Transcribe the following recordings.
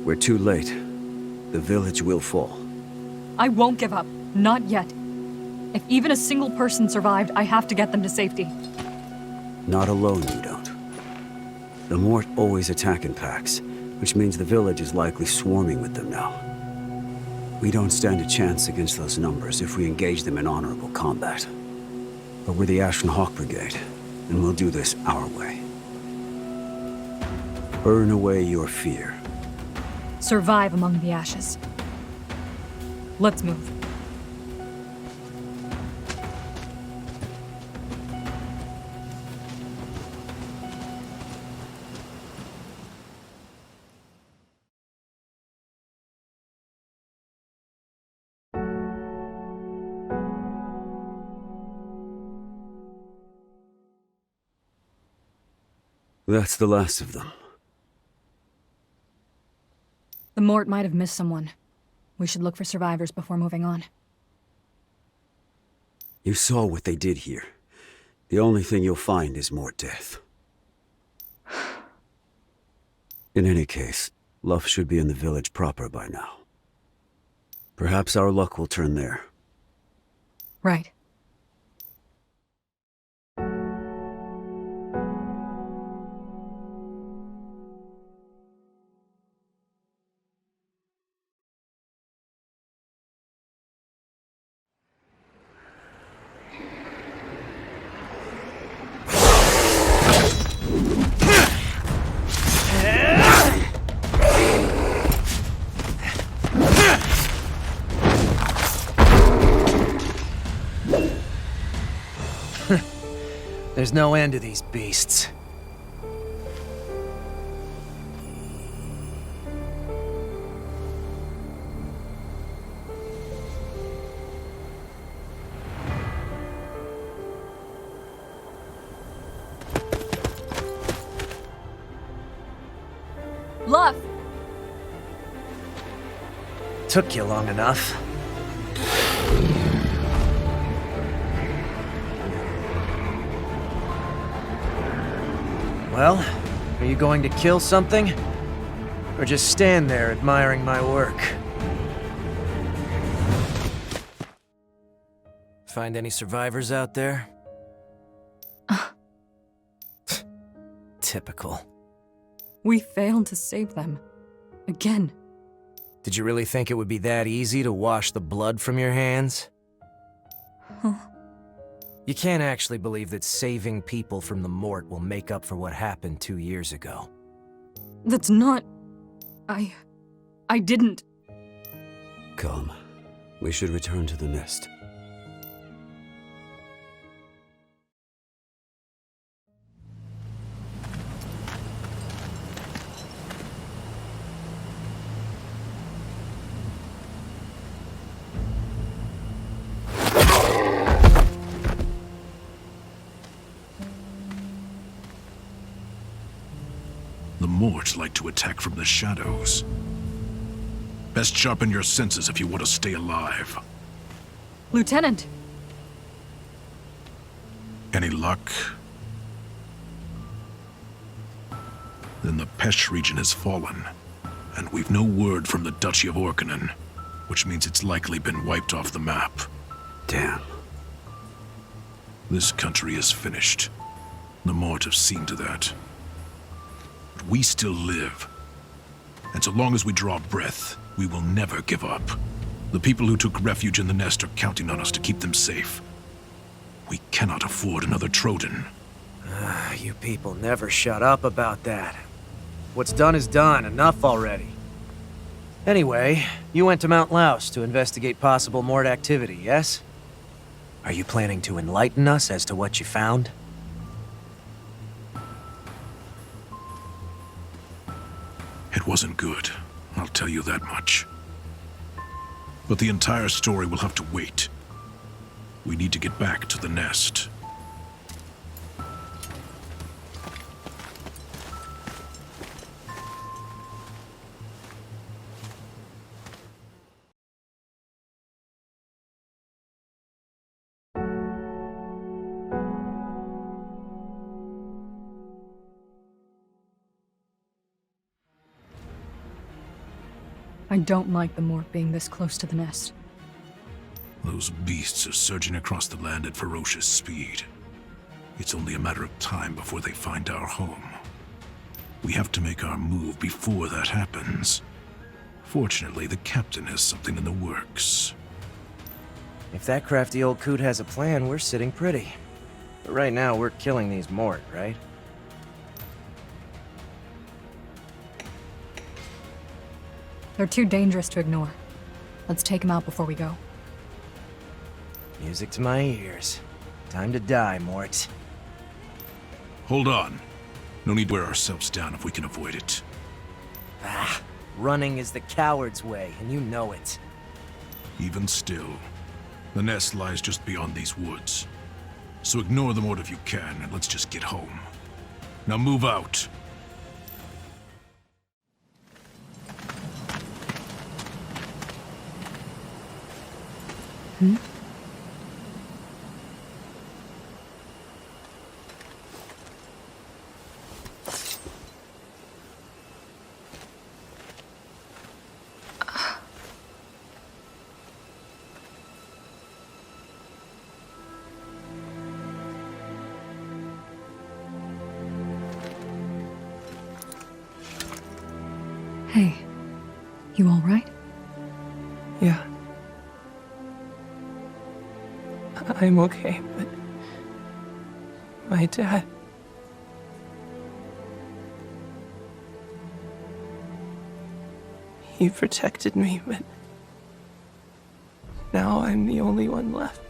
We're too late. The village will fall. I won't give up. Not yet. If even a single person survived, I have to get them to safety. Not alone, you don't. The Mort always attack in packs, which means the village is likely swarming with them now. We don't stand a chance against those numbers if we engage them in honorable combat. But we're the Ashen Hawk Brigade, and we'll do this our way. Burn away your fear. Survive among the ashes. Let's move. That's the last of them. The Mort might have missed someone. We should look for survivors before moving on. You saw what they did here. The only thing you'll find is more death. In any case, Luff should be in the village proper by now. Perhaps our luck will turn there. Right. There's no end to these beasts. Luff! Took you long enough. Well, are you going to kill something? Or just stand there admiring my work? Find any survivors out there? Typical. We failed to save them. Again. Did you really think it would be that easy to wash the blood from your hands? Huh. You can't actually believe that saving people from the Mort will make up for what happened 2 years ago. That's not... I didn't... Come. We should return to the nest. The Mort like to attack from the shadows. Best sharpen your senses if you want to stay alive. Lieutenant! Any luck? Then the Pesh region has fallen, and we've no word from the Duchy of Orkinen, which means it's likely been wiped off the map. Damn. This country is finished. The Mort have seen to that. But we still live. And so long as we draw breath, we will never give up. The people who took refuge in the nest are counting on us to keep them safe. We cannot afford another Troden. You people never shut up about that. What's done is done. Enough already. Anyway, you went to Mount Laus to investigate possible Mort activity, yes? Are you planning to enlighten us as to what you found? It wasn't good, I'll tell you that much. But the entire story will have to wait. We need to get back to the nest. I don't like the Mort being this close to the nest. Those beasts are surging across the land at ferocious speed. It's only a matter of time before they find our home. We have to make our move before that happens. Fortunately, the captain has something in the works. If that crafty old coot has a plan, we're sitting pretty. But right now, we're killing these Mort, right? They're too dangerous to ignore. Let's take them out before we go. Music to my ears. Time to die, Mort. Hold on. No need to wear ourselves down if we can avoid it. Ah, running is the coward's way, and you know it. Even still, the nest lies just beyond these woods. So ignore the Mort if you can, and let's just get home. Now move out. Hey, you all right? Yeah. I'm okay, but my dad... He protected me, but now I'm the only one left.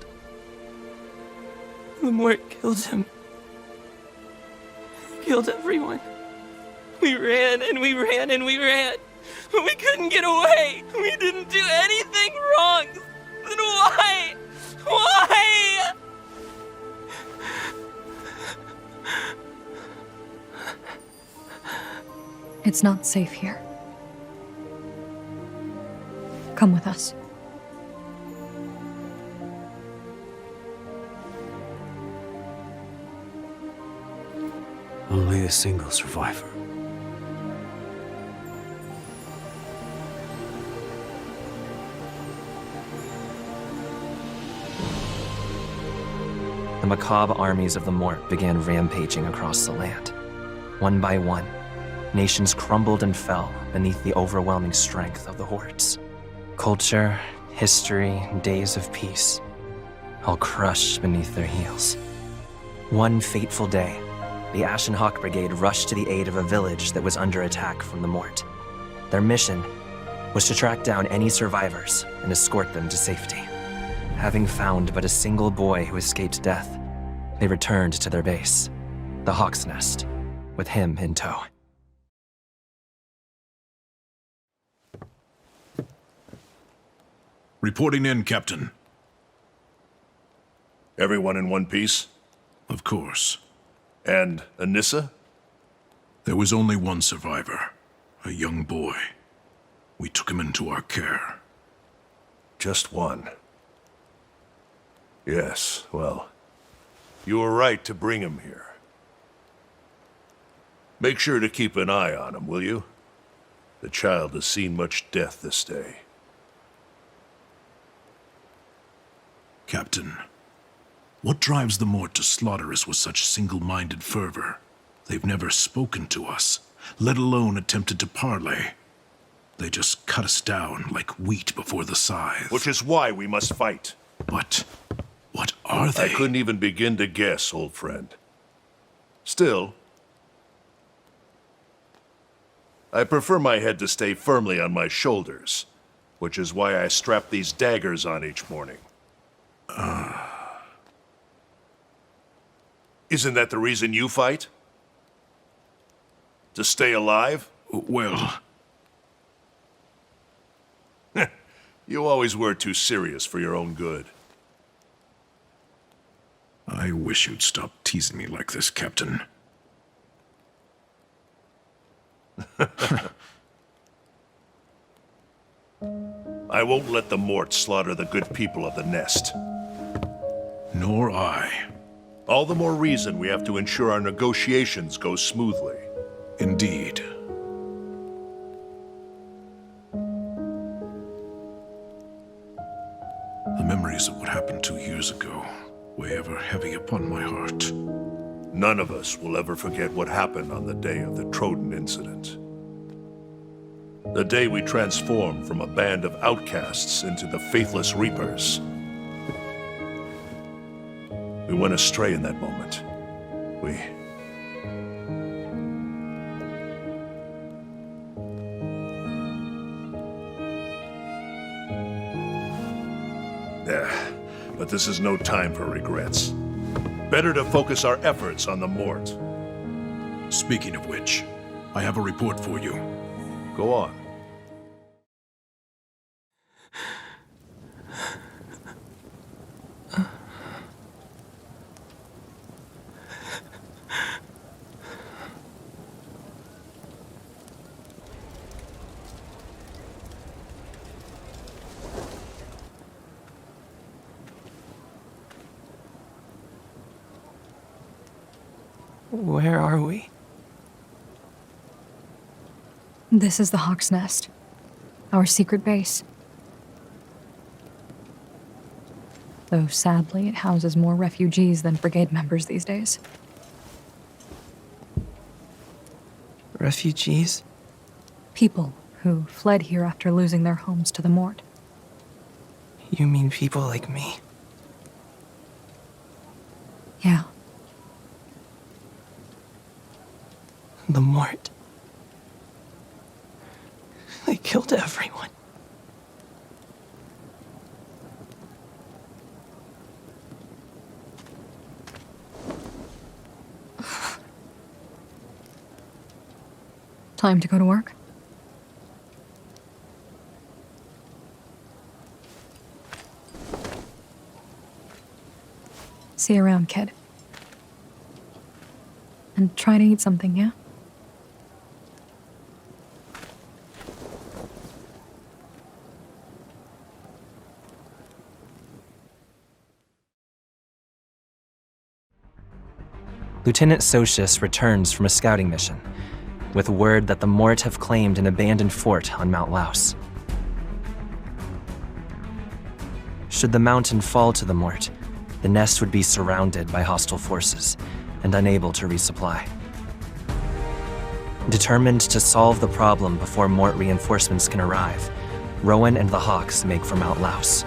The Mort killed him. He killed everyone. We ran and we ran and we ran, but we couldn't get away. We didn't do anything wrong. Then why? Why? It's not safe here. Come with us. Only a single survivor. The macabre armies of the Mort began rampaging across the land. One by one, nations crumbled and fell beneath the overwhelming strength of the hordes. Culture, history, days of peace, all crushed beneath their heels. One fateful day, the Ashen Hawk Brigade rushed to the aid of a village that was under attack from the Mort. Their mission was to track down any survivors and escort them to safety. Having found but a single boy who escaped death, they returned to their base, the Hawk's Nest, with him in tow. Reporting in, Captain. Everyone in one piece? Of course. And Anissa? There was only one survivor, a young boy. We took him into our care. Just one. Yes, well, you were right to bring him here. Make sure to keep an eye on him, will you? The child has seen much death this day. Captain, what drives the Mort to slaughter us with such single-minded fervor? They've never spoken to us, let alone attempted to parley. They just cut us down like wheat before the scythe. Which is why we must fight. But what are they? I couldn't even begin to guess, old friend. Still, I prefer my head to stay firmly on my shoulders, which is why I strap these daggers on each morning. Isn't that the reason you fight? To stay alive? Well, You always were too serious for your own good. I wish you'd stop teasing me like this, Captain. I won't let the Mort slaughter the good people of the Nest. Nor I. All the more reason we have to ensure our negotiations go smoothly. Indeed. weigh ever heavy upon my heart. None of us will ever forget what happened on the day of the Troden incident. The day we transformed from a band of outcasts into the Faithless Reapers. We went astray in that moment. But this is no time for regrets. Better to focus our efforts on the Mort. Speaking of which, I have a report for you. Go on. Where are we? This is the Hawk's Nest. Our secret base. Though sadly, it houses more refugees than brigade members these days. Refugees? People who fled here after losing their homes to the Mort. You mean people like me? Yeah. The Mort. They killed everyone. Time to go to work? See you around, kid. And try to eat something, yeah? Lieutenant Socius returns from a scouting mission, with word that the Mort have claimed an abandoned fort on Mount Laus. Should the mountain fall to the Mort, the nest would be surrounded by hostile forces and unable to resupply. Determined to solve the problem before Mort reinforcements can arrive, Rowan and the Hawks make for Mount Laus.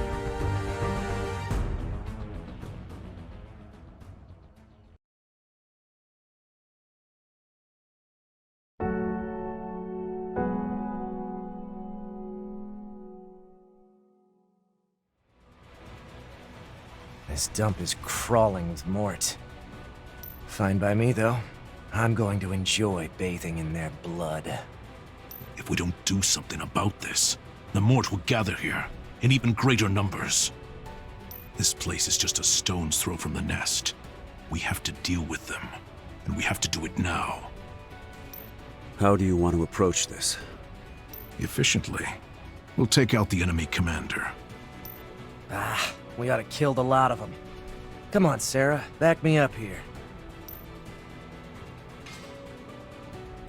This dump is crawling with Mort. Fine by me, though. I'm going to enjoy bathing in their blood. If we don't do something about this, the Mort will gather here in even greater numbers. This place is just a stone's throw from the nest. We have to deal with them, and we have to do it now. How do you want to approach this? Efficiently. We'll take out the enemy commander. We ought to killed a lot of them. Come on, Sarah, back me up here.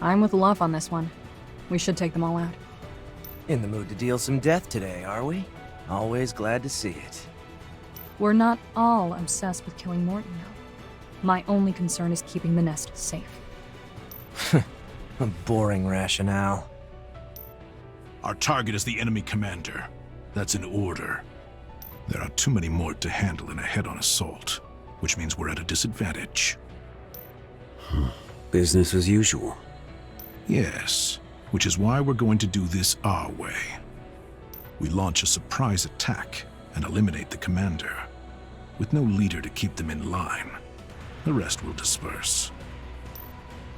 I'm with Love on this one. We should take them all out. In the mood to deal some death today, are we? Always glad to see it. We're not all obsessed with killing Morton, though. My only concern is keeping the nest safe. A boring rationale. Our target is the enemy commander. That's an order. There are too many Mort to handle in a head-on assault, which means we're at a disadvantage. Business as usual. Yes, which is why we're going to do this our way. We launch a surprise attack and eliminate the commander. With no leader to keep them in line, the rest will disperse.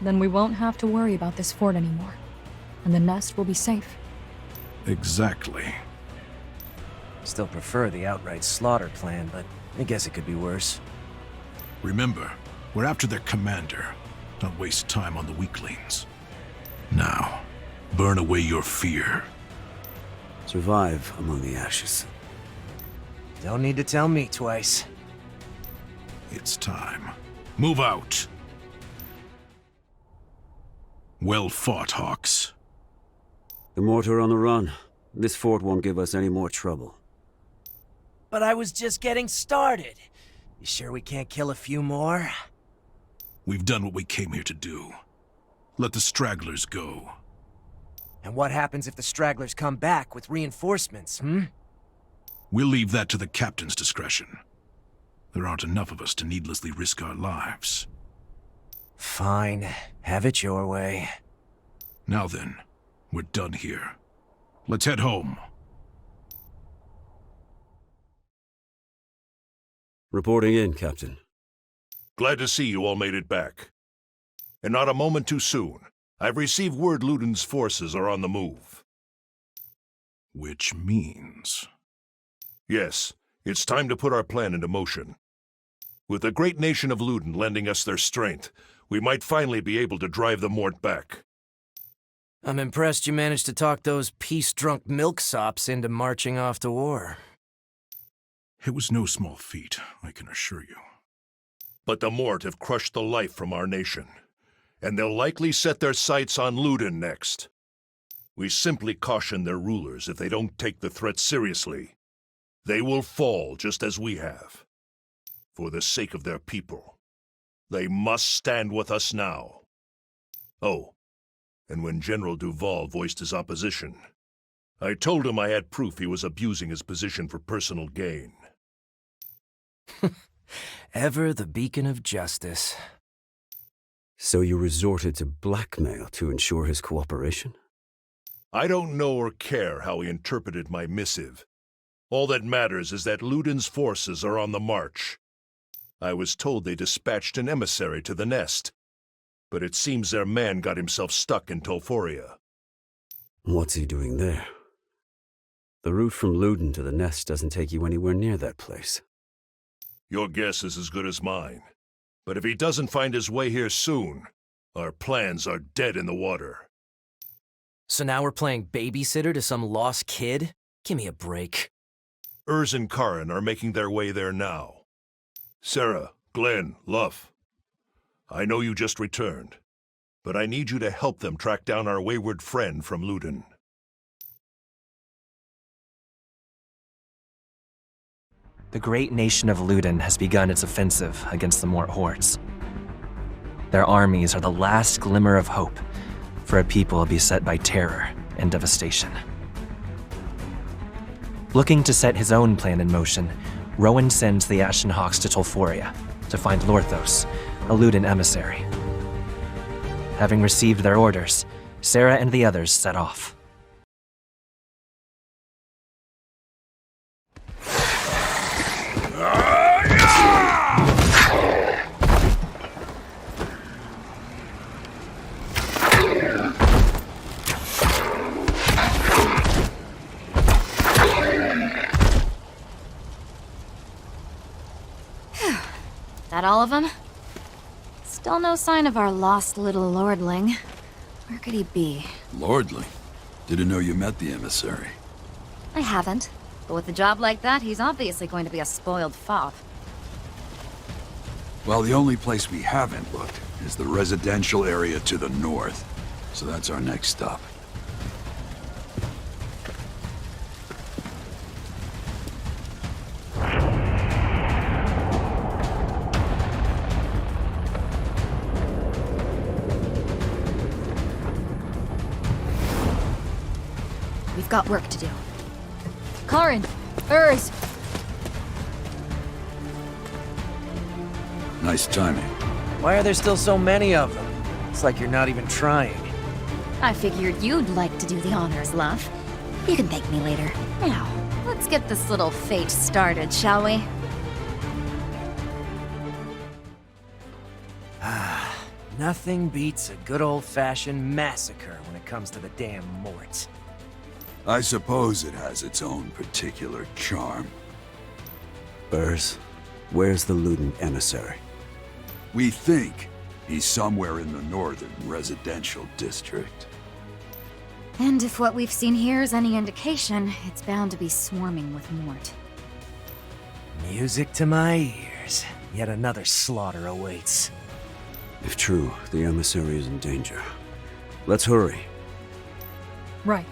Then we won't have to worry about this fort anymore. And the nest will be safe. Exactly. Still prefer the outright slaughter plan, but I guess it could be worse. Remember, we're after their commander. Don't waste time on the weaklings. Now, burn away your fear. Survive among the ashes. Don't need to tell me twice. It's time. Move out! Well fought, Hawks. The Mort are on the run. This fort won't give us any more trouble. But I was just getting started. You sure we can't kill a few more? We've done what we came here to do. Let the stragglers go. And what happens if the stragglers come back with reinforcements, hmm? We'll leave that to the captain's discretion. There aren't enough of us to needlessly risk our lives. Fine. Have it your way. Now then, we're done here. Let's head home. Reporting in, Captain. Glad to see you all made it back. And not a moment too soon. I've received word Luden's forces are on the move. Which means... Yes, it's time to put our plan into motion. With the great nation of Luden lending us their strength, we might finally be able to drive the Mort back. I'm impressed you managed to talk those peace-drunk milksops into marching off to war. It was no small feat, I can assure you. But the Mort have crushed the life from our nation, and they'll likely set their sights on Luden next. We simply caution their rulers if they don't take the threat seriously. They will fall just as we have. For the sake of their people, they must stand with us now. Oh, and when General Duval voiced his opposition, I told him I had proof he was abusing his position for personal gain. Ever the beacon of justice. So you resorted to blackmail to ensure his cooperation? I don't know or care how he interpreted my missive. All that matters is that Luden's forces are on the march. I was told they dispatched an emissary to the nest, but it seems their man got himself stuck in Tolforia. What's he doing there? The route from Luden to the nest doesn't take you anywhere near that place. Your guess is as good as mine. But if he doesn't find his way here soon, our plans are dead in the water. So now we're playing babysitter to some lost kid? Give me a break. Urs and Karen are making their way there now. Sarah, Glenn, Luff, I know you just returned, but I need you to help them track down our wayward friend from Luden. The great nation of Luden has begun its offensive against the Mort hordes. Their armies are the last glimmer of hope for a people beset by terror and devastation. Looking to set his own plan in motion, Rowan sends the Ashen Hawks to Tolforia to find Lorthos, a Luden emissary. Having received their orders, Sarah and the others set off. That all of them? Still no sign of our lost little lordling. Where could he be? Lordling? Didn't know you met the emissary. I haven't. But with a job like that, he's obviously going to be a spoiled fop. Well, the only place we haven't looked is the residential area to the north. So that's our next stop. We've got work to do. Karen! Urs! Nice timing. Why are there still so many of them? It's like you're not even trying. I figured you'd like to do the honors, love. You can thank me later. Now, let's get this little fete started, shall we? Nothing beats a good old-fashioned massacre when it comes to the damn Morts. I suppose it has its own particular charm. Urs, where's the Luden emissary? We think he's somewhere in the northern residential district. And if what we've seen here is any indication, it's bound to be swarming with Mort. Music to my ears. Yet another slaughter awaits. If true, the emissary is in danger. Let's hurry. Right.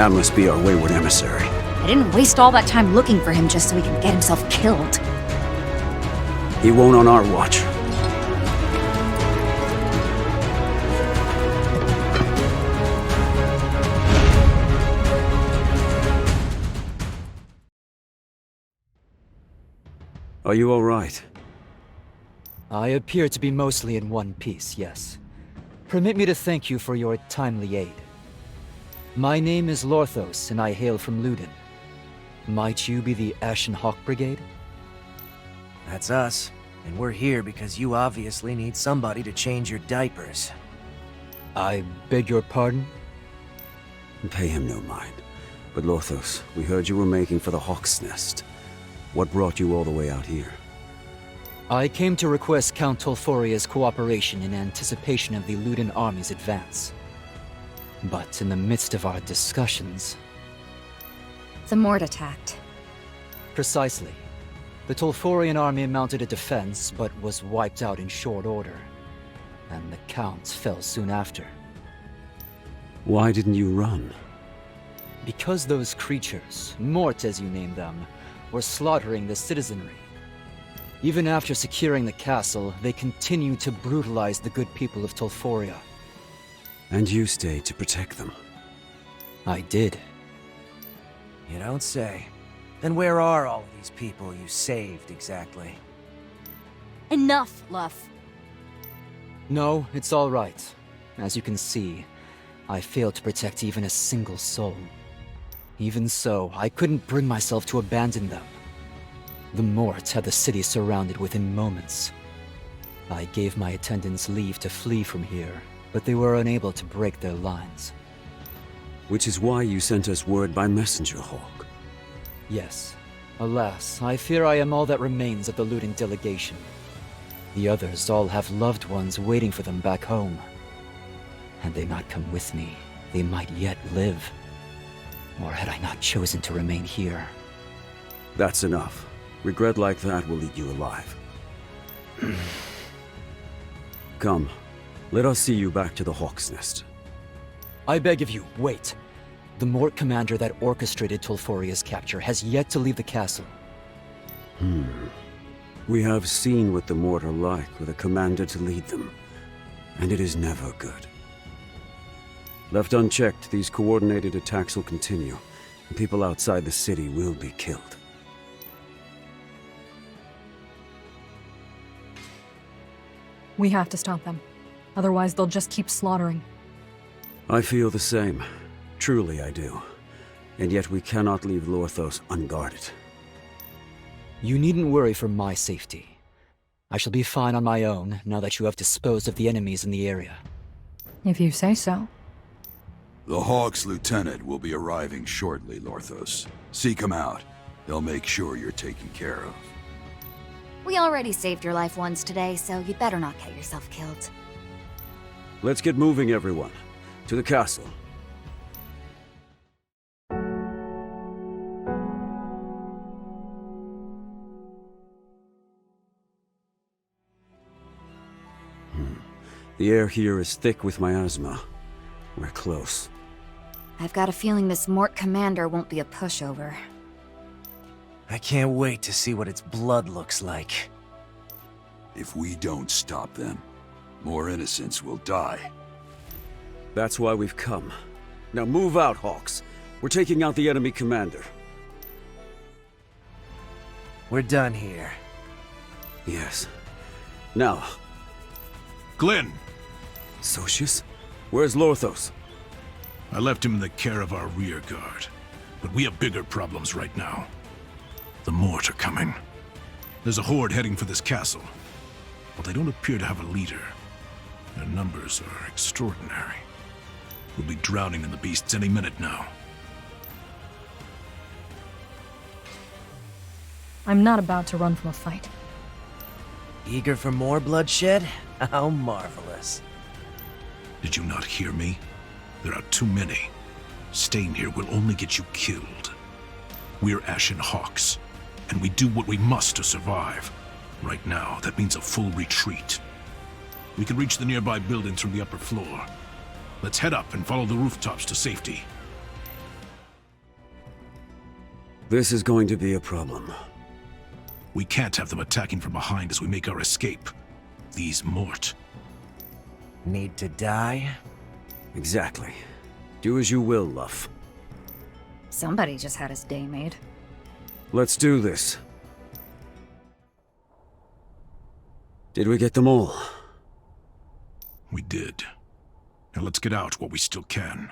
That must be our wayward emissary. I didn't waste all that time looking for him just so he can get himself killed. He won't on our watch. Are you all right? I appear to be mostly in one piece, yes. Permit me to thank you for your timely aid. My name is Lorthos, and I hail from Luden. Might you be the Ashen Hawk Brigade? That's us. And we're here because you obviously need somebody to change your diapers. I beg your pardon? Pay him no mind. But Lorthos, we heard you were making for the Hawk's Nest. What brought you all the way out here? I came to request Count Tolforia's cooperation in anticipation of the Luden army's advance. But in the midst of our discussions... The Mort attacked. Precisely. The Tolforian army mounted a defense, but was wiped out in short order. And the Count fell soon after. Why didn't you run? Because those creatures, Mort as you named them, were slaughtering the citizenry. Even after securing the castle, they continued to brutalize the good people of Tolforia. And you stayed to protect them. I did. You don't say. Then where are all of these people you saved, exactly? Enough, Luff. No, it's all right. As you can see, I failed to protect even a single soul. Even so, I couldn't bring myself to abandon them. The Mort had the city surrounded within moments. I gave my attendants leave to flee from here, but they were unable to break their lines. Which is why you sent us word by messenger, Hawk. Yes. Alas, I fear I am all that remains of the Luden delegation. The others all have loved ones waiting for them back home. Had they not come with me, they might yet live. Or had I not chosen to remain here. That's enough. Regret like that will eat you alive. Come, let us see you back to the Hawk's Nest. I beg of you, wait. The Mort commander that orchestrated Tolforia's capture has yet to leave the castle. We have seen what the Mort are like with a commander to lead them, and it is never good. Left unchecked, these coordinated attacks will continue, and people outside the city will be killed. We have to stop them. Otherwise, they'll just keep slaughtering. I feel the same. Truly I do. And yet we cannot leave Lorthos unguarded. You needn't worry for my safety. I shall be fine on my own now that you have disposed of the enemies in the area. If you say so. The Hawk's lieutenant will be arriving shortly, Lorthos. Seek him out. They'll make sure you're taken care of. We already saved your life once today, so you'd better not get yourself killed. Let's get moving, everyone. To the castle. The air here is thick with miasma. We're close. I've got a feeling this Mort commander won't be a pushover. I can't wait to see what its blood looks like. If we don't stop them, more innocents will die. That's why we've come. Now move out, Hawks. We're taking out the enemy commander. We're done here. Yes. Now, Glenn! Socius? Where's Lorthos? I left him in the care of our rear guard. But we have bigger problems right now. The Mort are coming. There's a horde heading for this castle. But they don't appear to have a leader. Their numbers are extraordinary. We'll be drowning in the beasts any minute now. I'm not about to run from a fight. Eager for more bloodshed? How marvelous. Did you not hear me? There are too many. Staying here will only get you killed. We're Ashen Hawks, and we do what we must to survive. Right now, that means a full retreat. We can reach the nearby buildings from the upper floor. Let's head up and follow the rooftops to safety. This is going to be a problem. We can't have them attacking from behind as we make our escape. These Mort. Need to die? Exactly. Do as you will, Luff. Somebody just had his day made. Let's do this. Did we get them all? We did. Now let's get out while we still can.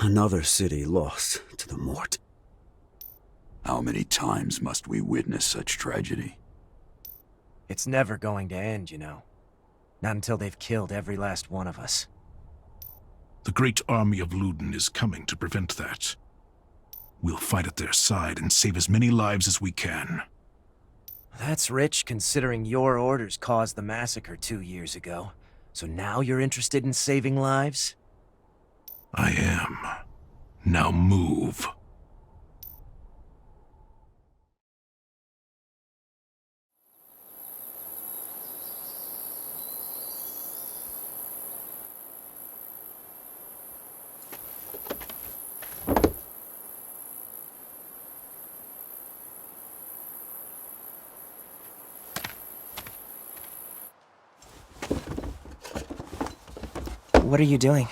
Another city lost to the Mort. How many times must we witness such tragedy? It's never going to end, you know. Not until they've killed every last one of us. The great army of Luden is coming to prevent that. We'll fight at their side and save as many lives as we can. That's rich, considering your orders caused the massacre 2 years ago. So now you're interested in saving lives? I am. Now move. What are you doing?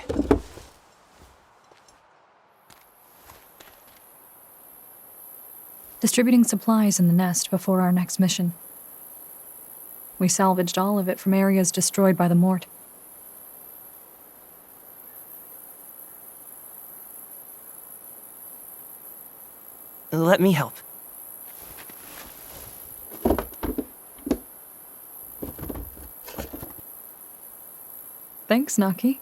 Distributing supplies in the nest before our next mission. We salvaged all of it from areas destroyed by the Mort. Let me help. Thanks, Naki.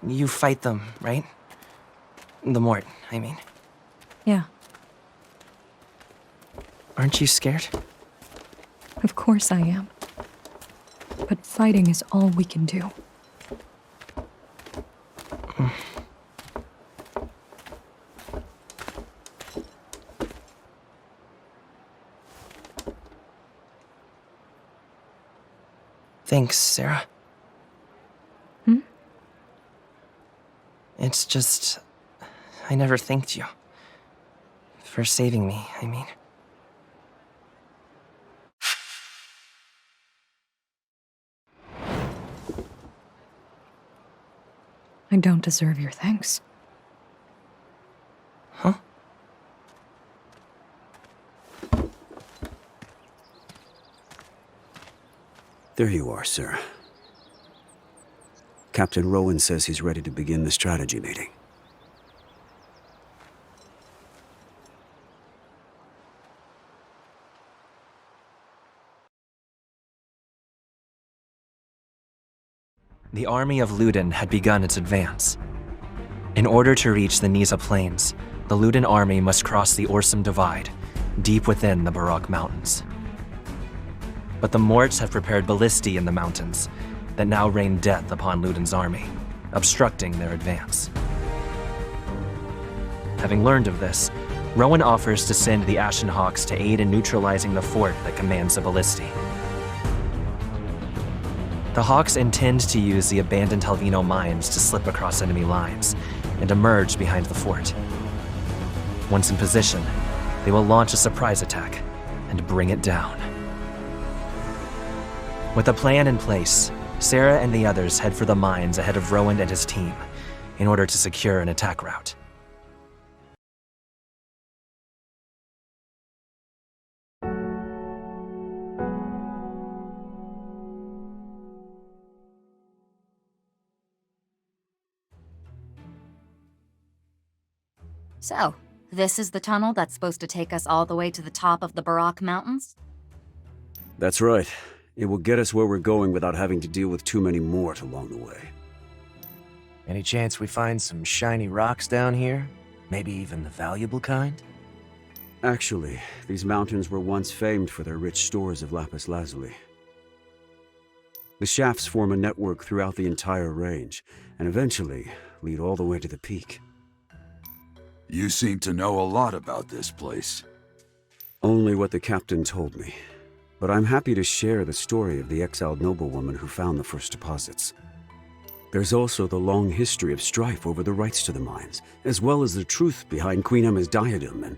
You fight them, right? The Mort, I mean. Yeah, Aren't you scared? of course I am. But fighting is all we can do. Thanks, Sarah. Hmm? It's just... I never thanked you. For saving me, I mean. I don't deserve your thanks. Huh? There you are, sir. Captain Rowan says he's ready to begin the strategy meeting. The army of Luden had begun its advance. In order to reach the Nisa Plains, the Luden army must cross the Orsum Divide, deep within the Barak Mountains. But the Morts have prepared ballistae in the mountains that now rain death upon Luden's army, obstructing their advance. Having learned of this, Rowan offers to send the Ashen Hawks to aid in neutralizing the fort that commands the ballistae. The Hawks intend to use the abandoned Helvino mines to slip across enemy lines and emerge behind the fort. Once in position, they will launch a surprise attack and bring it down. With a plan in place, Sarah and the others head for the mines ahead of Rowan and his team in order to secure an attack route. So, this is the tunnel that's supposed to take us all the way to the top of the Barak Mountains? That's right. It will get us where we're going without having to deal with too many Mort along the way. Any chance we find some shiny rocks down here? Maybe even the valuable kind? Actually, these mountains were once famed for their rich stores of lapis lazuli. The shafts form a network throughout the entire range, and eventually lead all the way to the peak. You seem to know a lot about this place. Only what the captain told me. But I'm happy to share the story of the exiled noblewoman who found the first deposits. There's also the long history of strife over the rights to the mines, as well as the truth behind Queen Emma's diadem and...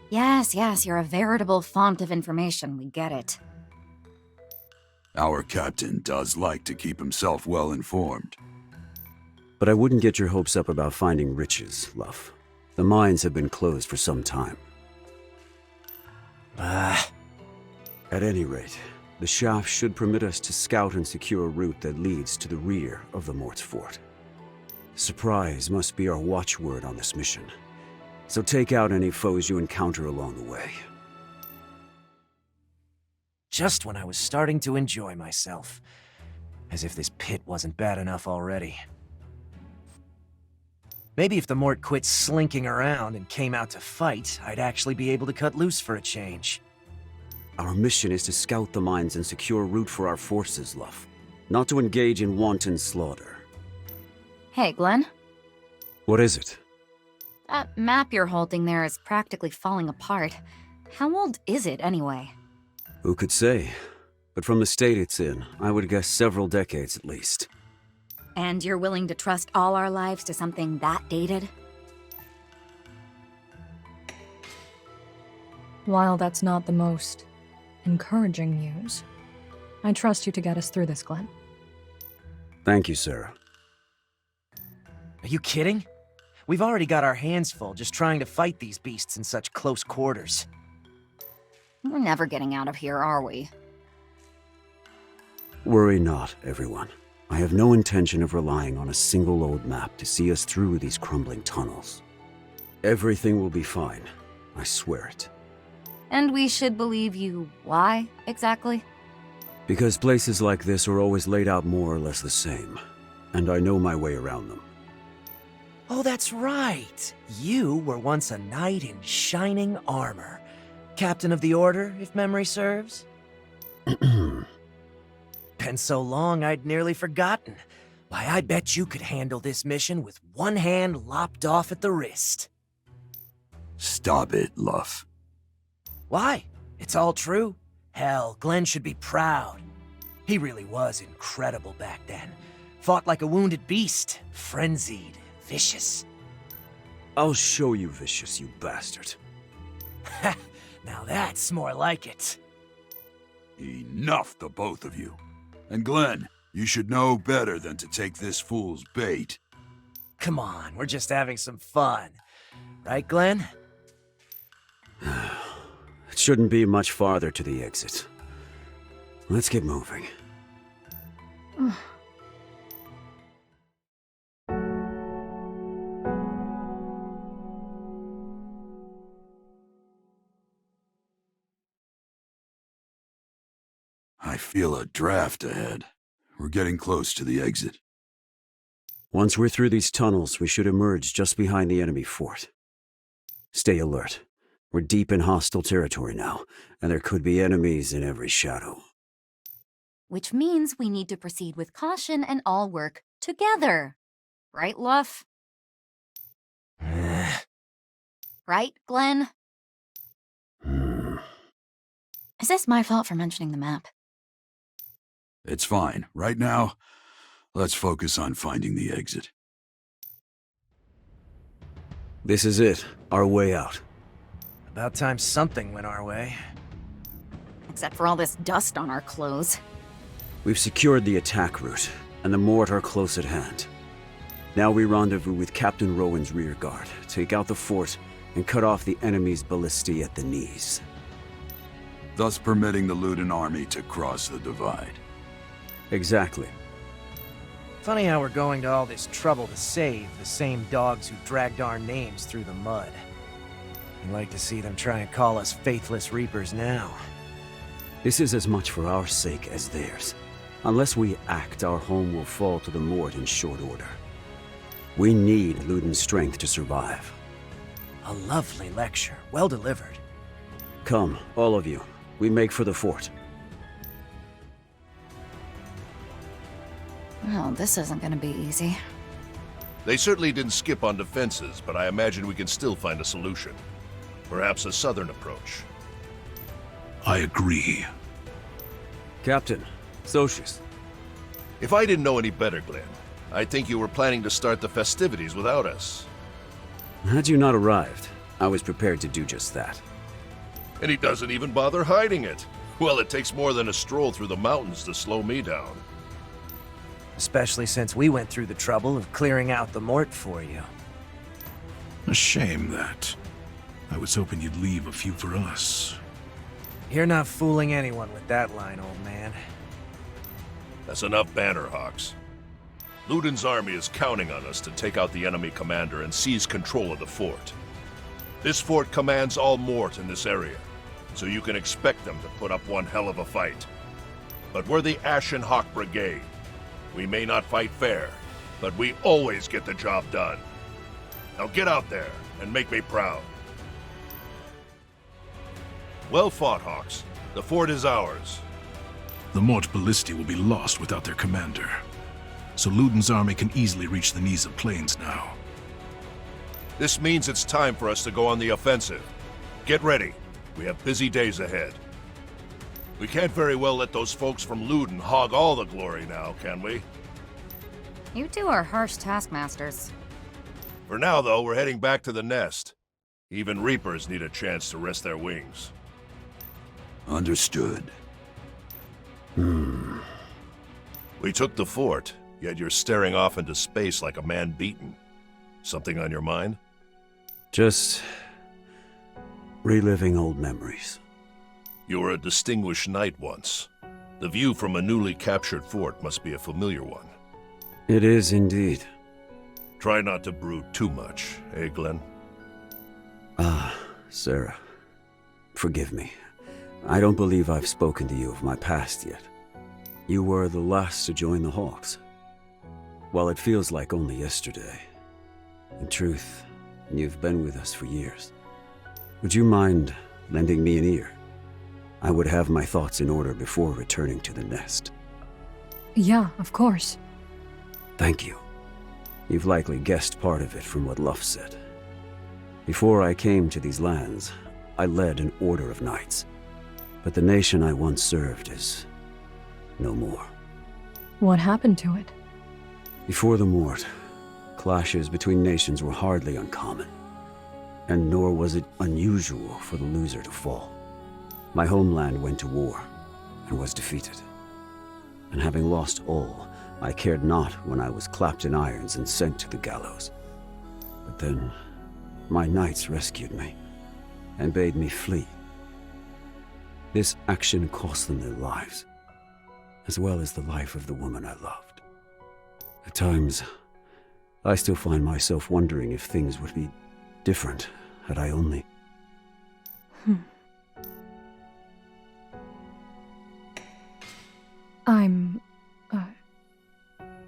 Yes, you're a veritable font of information. We get it. Our captain does like to keep himself well informed. But I wouldn't get your hopes up about finding riches, Luff. The mines have been closed for some time. At any rate, the shaft should permit us to scout and secure a route that leads to the rear of the Mort's fort. Surprise must be our watchword on this mission. So take out any foes you encounter along the way. Just when I was starting to enjoy myself. As if this pit wasn't bad enough already. Maybe if the Mort quit slinking around and came out to fight, I'd actually be able to cut loose for a change. Our mission is to scout the mines and secure a route for our forces, Luff. Not to engage in wanton slaughter. Hey, Glenn. What is it? That map you're holding there is practically falling apart. How old is it, anyway? Who could say? But from the state it's in, I would guess several decades at least. And you're willing to trust all our lives to something that dated? While that's not the most encouraging news, I trust you to get us through this, Glenn. Thank you, Sarah. Are you kidding? We've already got our hands full just trying to fight these beasts in such close quarters. We're never getting out of here, are we? Worry not, everyone. I have no intention of relying on a single old map to see us through these crumbling tunnels. Everything will be fine. I swear it. And we should believe you why, exactly? Because places like this are always laid out more or less the same, and I know my way around them. Oh, that's right. You were once a knight in shining armor. Captain of the Order, if memory serves? Been so long I'd nearly forgotten. Why, I bet you could handle this mission with one hand lopped off at the wrist. Stop it, Luff. Why? It's all true. Hell, Glenn should be proud. He really was incredible back then. Fought like a wounded beast, frenzied, vicious. I'll show you vicious, you bastard. Ha! Now that's more like it. Enough, the both of you. And Glenn, you should know better than to take this fool's bait. Come on, we're just having some fun. Right, Glenn? It shouldn't be much farther to the exit. Let's get moving. I feel a draft ahead. We're getting close to the exit. Once we're through these tunnels, we should emerge just behind the enemy fort. Stay alert. We're deep in hostile territory now, and there could be enemies in every shadow. Which means we need to proceed with caution and all work together. Right, Luff? Right, Glenn? Is this my fault for mentioning the map? It's fine. Right now, let's focus on finding the exit. This is it. Our way out. About time something went our way. Except for all this dust on our clothes. We've secured the attack route, and the Mort are close at hand. Now we rendezvous with Captain Rowan's rear guard, take out the fort, and cut off the enemy's ballistae at the knees. Thus permitting the Luden army to cross the divide. Exactly. Funny how we're going to all this trouble to save the same dogs who dragged our names through the mud. I'd like to see them try and call us faithless reapers now. This is as much for our sake as theirs. Unless we act, our home will fall to the Mort in short order. We need Luden's strength to survive. A lovely lecture, well delivered. Come, all of you. We make for the fort. Well, this isn't gonna be easy. They certainly didn't skip on defenses, but I imagine we can still find a solution. Perhaps a southern approach. I agree. Captain, Socius. If I didn't know any better, Glenn, I'd think you were planning to start the festivities without us. Had you not arrived, I was prepared to do just that. And he doesn't even bother hiding it. Well, it takes more than a stroll through the mountains to slow me down. Especially since we went through the trouble of clearing out the Mort for you. A shame that. I was hoping you'd leave a few for us. You're not fooling anyone with that line, old man. That's enough banter, Hawks. Luden's army is counting on us to take out the enemy commander and seize control of the fort. This fort commands all Mort in this area, so you can expect them to put up one hell of a fight. But we're the Ashen Hawk Brigade. We may not fight fair, but we always get the job done. Now get out there and make me proud. Well fought, Hawks. The fort is ours. The Mort Ballisti will be lost without their commander, so Luden's army can easily reach the Niza Plains now. This means it's time for us to go on the offensive. Get ready. We have busy days ahead. We can't very well let those folks from Luden hog all the glory now, can we? You two are harsh taskmasters. For now, though, we're heading back to the nest. Even Reapers need a chance to rest their wings. Understood. We took the fort, yet you're staring off into space like a man beaten. Something on your mind? Just reliving old memories. You were a distinguished knight once. The view from a newly captured fort must be a familiar one. It is indeed. Try not to brood too much, eh, Glenn? Ah, Sarah. Forgive me. I don't believe I've spoken to you of my past yet. You were the last to join the Hawks. While it feels like only yesterday, in truth, you've been with us for years. Would you mind lending me an ear? I would have my thoughts in order before returning to the nest. Yeah, of course. Thank you. You've likely guessed part of it from what Luff said. Before I came to these lands, I led an order of knights. But the nation I once served is no more. What happened to it? Before the Mort, clashes between nations were hardly uncommon. And nor was it unusual for the loser to fall. My homeland went to war and was defeated. And having lost all, I cared not when I was clapped in irons and sent to the gallows. But then, my knights rescued me and bade me flee. This action cost them their lives, as well as the life of the woman I loved. At times, I still find myself wondering if things would be different had I only...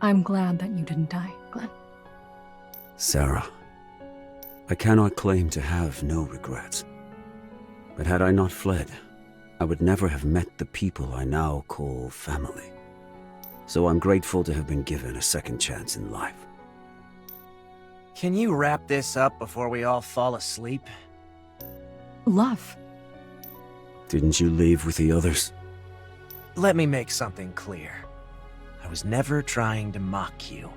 I'm glad that you didn't die, Glenn. Sarah, I cannot claim to have no regrets. But had I not fled, I would never have met the people I now call family. So I'm grateful to have been given a second chance in life. Can you wrap this up before we all fall asleep? Luff. Didn't you leave with the others? Let me make something clear. I was never trying to mock you.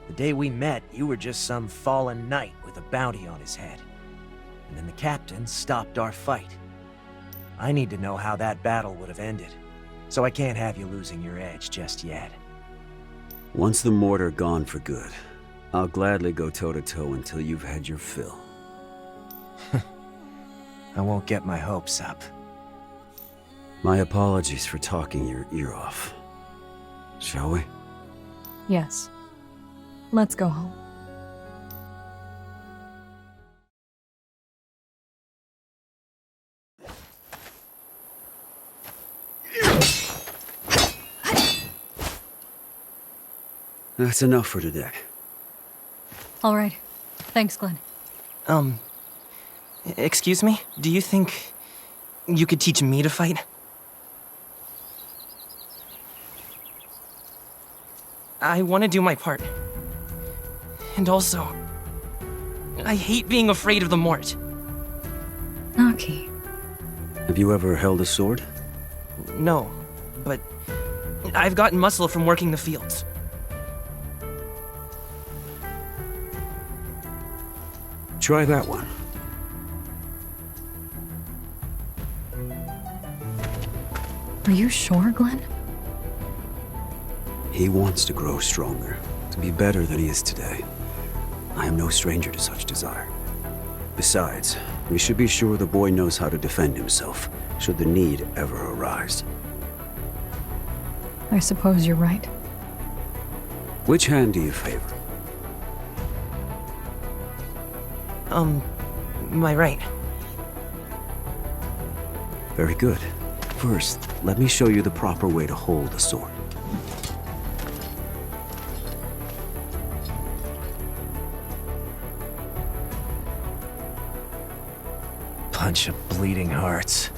The day we met, you were just some fallen knight with a bounty on his head. And then the captain stopped our fight. I need to know how that battle would have ended, so I can't have you losing your edge just yet. Once the Mort are gone for good, I'll gladly go toe-to-toe until you've had your fill. I won't get my hopes up. My apologies for talking your ear off. Shall we? Yes. Let's go home. That's enough for today. All right. Thanks, Glenn. Excuse me? Do you think you could teach me to fight? I want to do my part. And also, I hate being afraid of the Mort. Naki. Have you ever held a sword? No, but I've gotten muscle from working the fields. Try that one. Are you sure, Glenn? He wants to grow stronger, to be better than he is today. I am no stranger to such desire. Besides, we should be sure the boy knows how to defend himself, should the need ever arise. I suppose you're right. Which hand do you favor? My right. Very good. First, let me show you the proper way to hold a sword. Bunch of bleeding hearts.